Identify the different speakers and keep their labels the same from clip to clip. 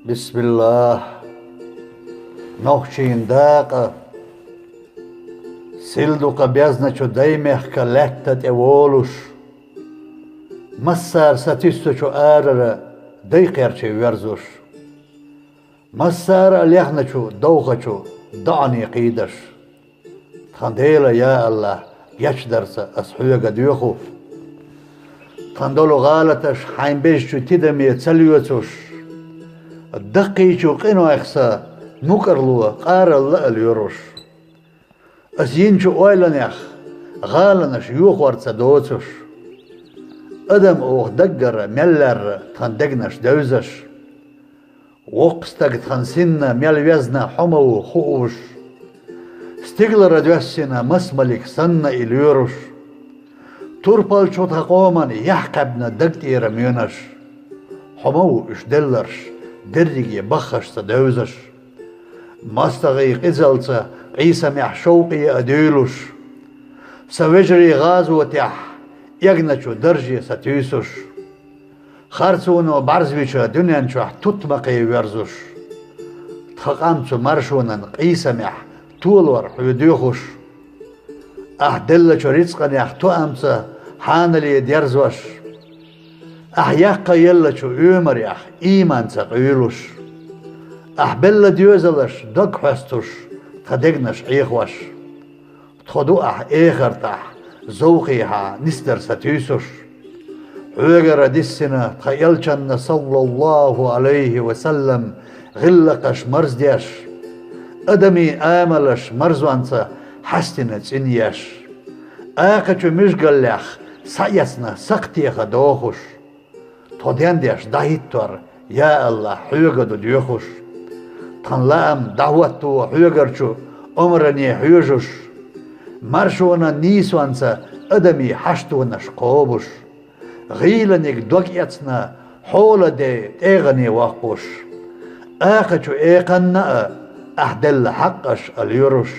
Speaker 1: بسم الله نوخشين داقة سيلدوقة بيزنچو دايميخكا لكتت اولوش مسار ستيستوچو آرر دايقيرچي ورزوش مسار اليخنچو دوغچو دعني قيدش تخنديلا يا الله يشدرس اسحوغا ديوخو تخندولو غالتش حينبيشو تدمي تسليوتوش الدقيقو قينو اخسا مكرلو قارل اليوروش اسينچو اويلنيخ غالنش يوخورتسا دوتوش ادم اوغ دقر ملر تخندقنش دوزش وقستق تخنسن ملوزنا حمو خوش ستيغلر دوسنا مسملك سن اليوروش توربال چو تقومن يحقبنا دقتير ميونش حمو اشدلرش درجي بخش تدوزش مستغي قزلت عيسى مع شوقي اديلوش سوجري غازو تح يغنچو درجي ستيسوش خرسونو برزويچو دنيانچو تطمقي ورزوش تخقامچو مرشونن قيسى مع طولور حيديوخوش دلچو رزقن يح تو امسا حانلي ديرزوش يقا يلچو عمر يح ايمانسا قيلوش بلا ديوزلش دق حستوش تدقنش عيخوش تخدو ايخر تح زوقيها نستر ستيسوش عوغر ديسنا تخيلچن صلى الله عليه وسلم غلقش مرزديش ادمي آملش مرزوانسا حستنا تسنيش آقچو مشغلح سايسنا سقتيخ دوخوش تودينديش دايتور يا الله حيوغدو ديوخوش تنلام دعوتو حيوغرچو عمرني حيوجوش مرشونا نيسوانسا ادمي حشتونش قوبوش غيلنك دوكيتسنا حول دي اغني واقوش آقچو ايقنا احدل حقش اليوروش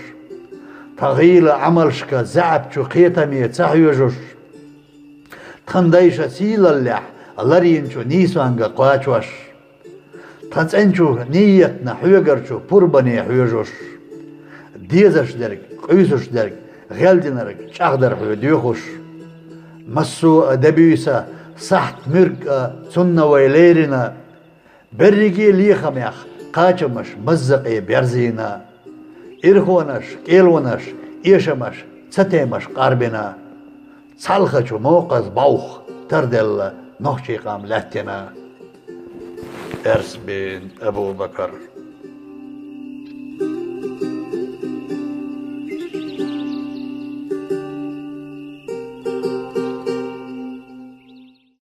Speaker 1: تغيل عملشكا زعبچو قيتمي تسحيوجوش تخنديش سيل اللح لرينچو نيسوانگا قواچوش تنسنچو نيتنا حيوغرچو پربني حيوجوش ديزش درك قيسوش درك غلدنرك چاغدر حيوديوخوش مسو ادبيسا صحت مرق سنة ويليرنا برقي ليخميخ قاچمش مزقي بيرزينا إرخونش كيلونش إيشمش ستيمش قاربنا صالخچو موقز باوخ تردل نوخشي قام لاتنا درس بن أبو بكر